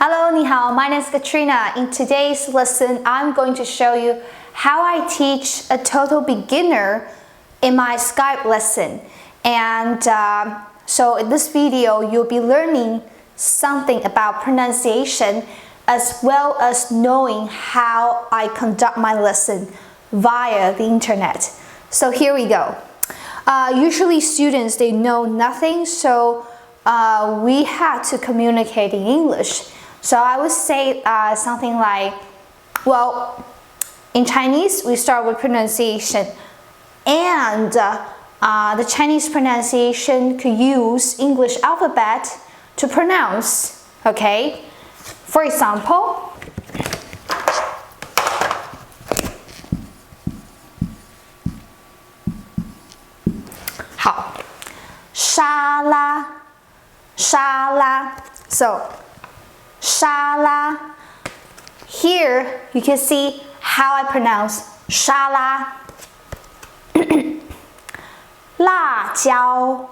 Hello, 你好, my name is Katrina. In today's lesson, I'm going to show you how I teach a total beginner in my Skype lesson. And so in this video, you'll be learning something about pronunciation as well as knowing how I conduct my lesson via the internet. So here we go. Usually students, they know nothing, so we had to communicate in English. So I would say something like, well, in Chinese, we start with pronunciation. And the Chinese pronunciation could use English alphabet to pronounce, okay? For example,沙拉, so 沙拉. Here you can see how I pronounce 沙拉. 辣椒,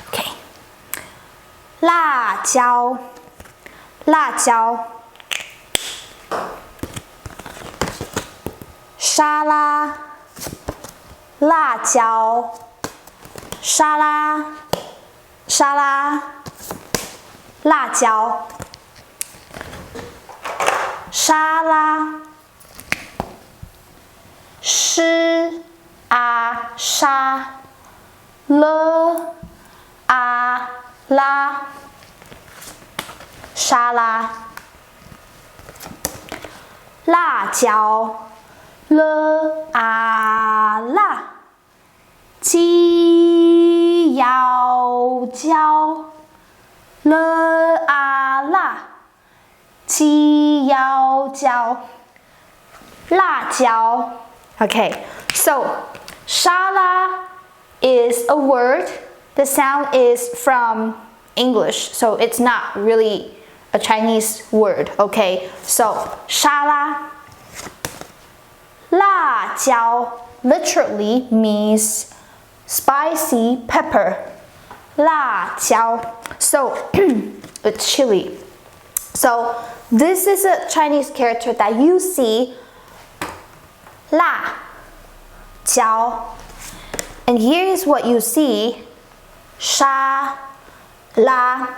okay. 辣椒, 沙拉, 辣椒, 沙拉, 辣椒, 沙拉, 沙, 拉, 沙拉, 辣椒, 辣, 鸡腰椒, 辣, 鸡腰椒, 辣椒. Okay, so 沙拉 is a word. The sound is from English, so it's not really a Chinese word. Okay, so 沙拉. 辣椒 literally means spicy pepper. 辣椒. So it's chili. So this is a Chinese character that you see 辣椒. And here is what you see 沙拉.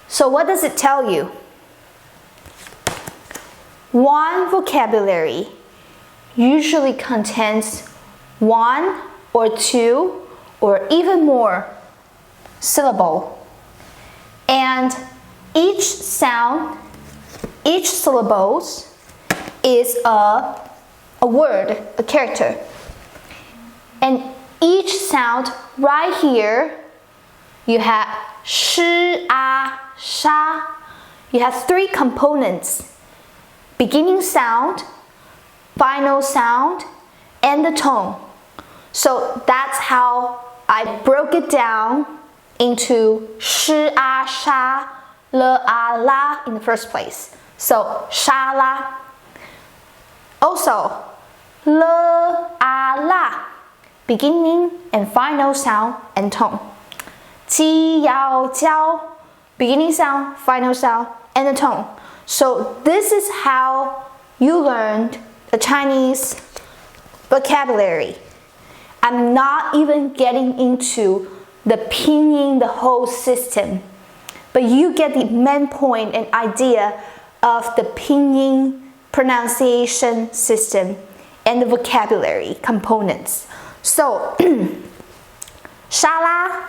So what does it tell you? One vocabulary usually contains one or two or even more syllable. And each sound, each syllables is a word, a character. And each sound right here, you have shi, sha. You have three components: beginning sound, final sound, and the tone. So that's how I broke it down into shi, sha, la in the first place. So 沙拉. Also, la, beginning and final sound and tone. 鸡腰椒, beginning sound, final sound, and the tone. So this is how you learned the Chinese vocabulary. I'm not even getting into the pinyin, the whole system, but you get the main point and idea of the pinyin pronunciation system and the vocabulary components. So 沙拉,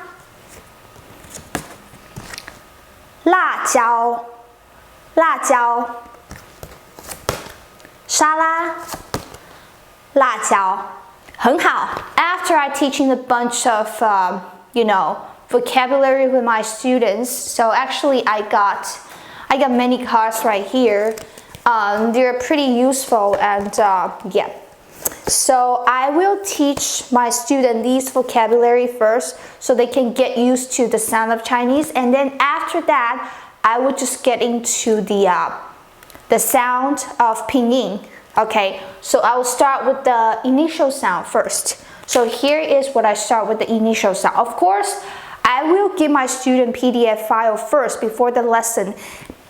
辣椒, 沙拉, 辣椒. 很好. After I teaching a bunch of vocabulary with my students, so actually I got many cards right here. They're pretty useful, and yeah. So I will teach my student these vocabulary first so they can get used to the sound of Chinese, and then after that I will just get into the sound of pinyin. Okay, so I will start with the initial sound first. So here is what I start with the initial sound. Of course, I will give my student PDF file first before the lesson,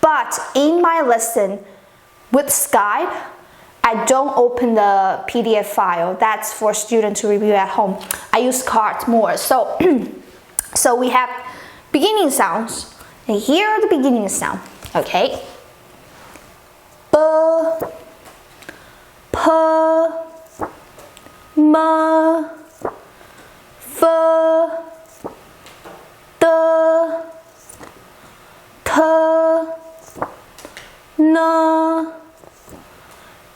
but in my lesson with Skype, I don't open the PDF file. That's for students to review at home. I use cards more. So, so we have beginning sounds. And here are the beginning sound. Okay. B, P, M, F, D, T, N,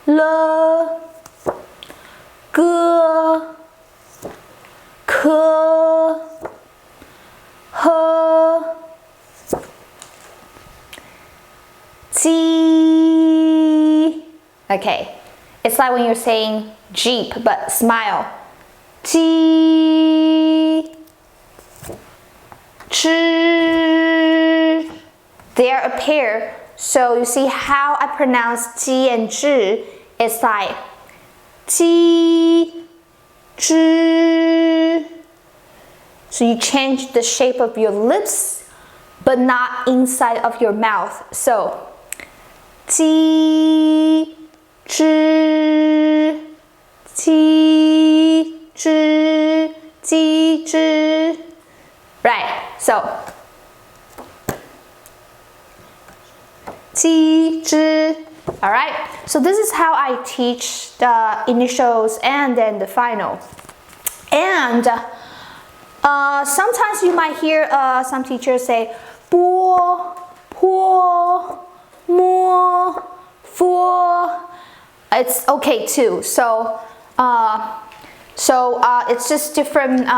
L, G, K, H, G. Okay, it's like when you're saying Jeep, but smile. G, Zh. They're a pair, so you see how I pronounce G and Zh. It's like G, Zh. So you change the shape of your lips, but not inside of your mouth. So G, Zh, G, Zh, G, Zh. Right, so G, Zh. All right, so this is how I teach the initials and then the final. And sometimes you might hear some teachers say 波, 坡, 摸, 佛. It's okay too. So it's just different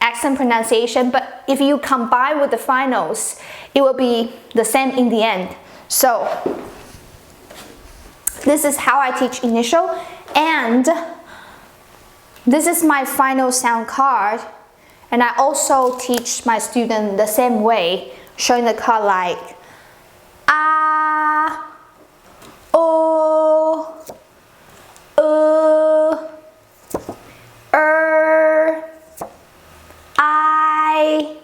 accent pronunciation. But if you combine with the finals, it will be the same in the end. So this is how I teach initial, and this is my final sound card. And I also teach my student the same way, showing the card like ah, o, I,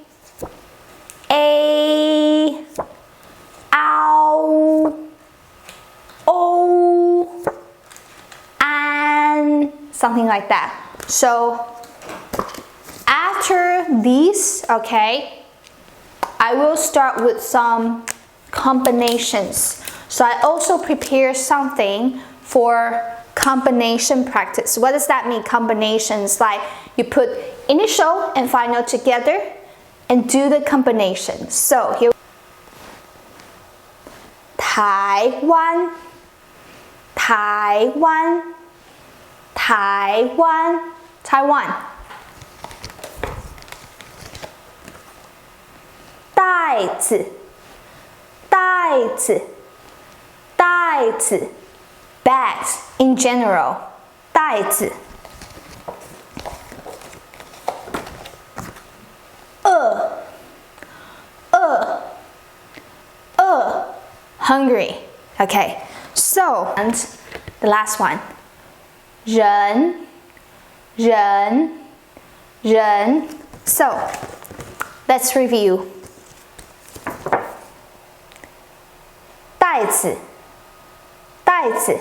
a, ow, o, and something like that. So after these, okay, I will start with some combinations. So I also prepare something for combination practice. What does that mean, combinations? Like you put initial and final together and do the combinations. So here, Taiwan, Taiwan, Taiwan, Taiwan. 袋子，袋子，袋子 bags in general 袋子。hungry. Okay, so and the last one 人，人，人。So let's review. 袋子，袋子。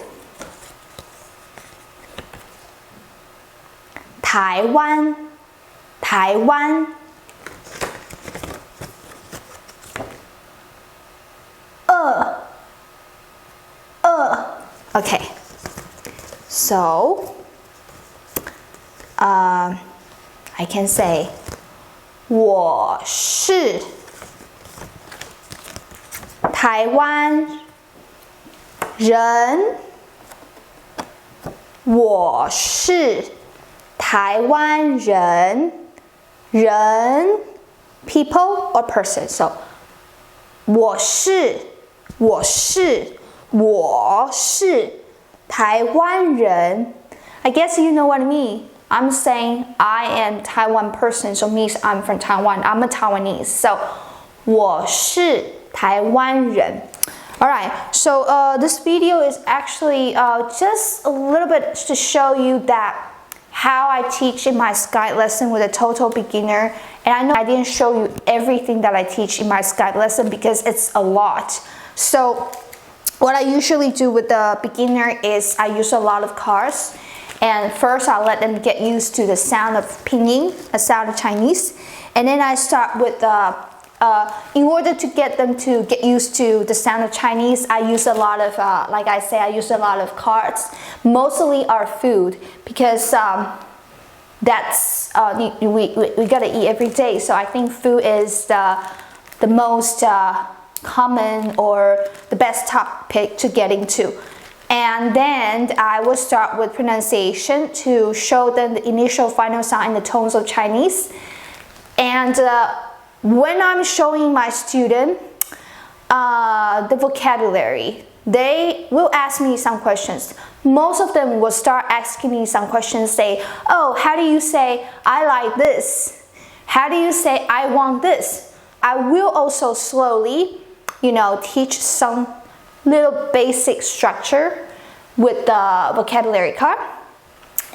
台湾，台湾。Okay, so I can say 我是台湾人，我是台湾人，人 people or person. So 我是台湾人。I guess you know what I mean. I'm saying I am Taiwan person, so means I'm from Taiwan. I'm a Taiwanese. So 我是台湾人。Alright, so this video is actually just a little bit to show you that how I teach in my Skype lesson with a total beginner. And I know I didn't show you everything that I teach in my Skype lesson because it's a lot. So what I usually do with the beginner is I use a lot of cards. And first I'll let them get used to the sound of pinyin, the sound of Chinese. And then I start with in order to get them to get used to the sound of Chinese, I use a lot of, like I say, I use a lot of cards. Mostly are food because that's, we gotta eat every day. So I think food is the most common or the best topic to get into. And then I will start with pronunciation to show them the initial final sound and the tones of Chinese. And when I'm showing my student the vocabulary, they will ask me some questions. Most of them will start asking me some questions, say, oh, how do you say I like this? How do you say I want this? I will also slowly, teach some little basic structure with the vocabulary card.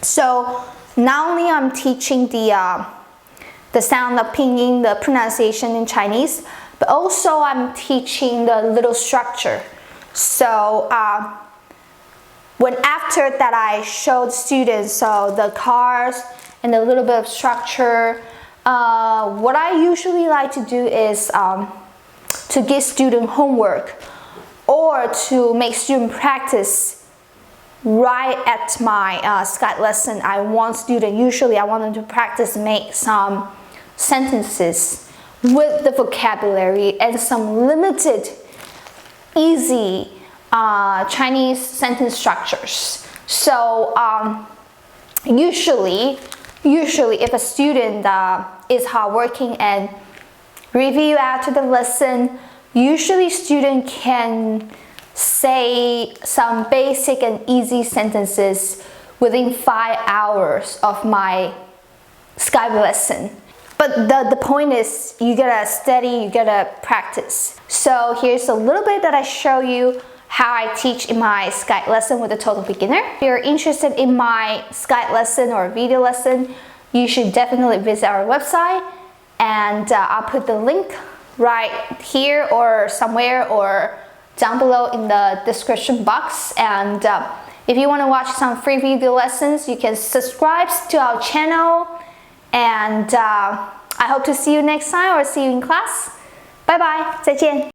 So not only I'm teaching the sound of pinyin, the pronunciation in Chinese, but also I'm teaching the little structure. So when after that I showed students the cards and a little bit of structure, what I usually like to do is to give student homework or to make student practice right at my Skype lesson. I want them to practice make some sentences with the vocabulary and some limited, easy Chinese sentence structures. So usually if a student is hardworking and review after the lesson, usually student can say some basic and easy sentences within 5 hours of my Skype lesson. But the point is, you gotta study, you gotta practice. So here's a little bit that I show you how I teach in my Skype lesson with a total beginner. If you're interested in my Skype lesson or video lesson, you should definitely visit our website, and I'll put the link right here or somewhere or down below in the description box. And if you want to watch some free video lessons, you can subscribe to our channel. And I hope to see you next time or see you in class. Bye bye, 再见。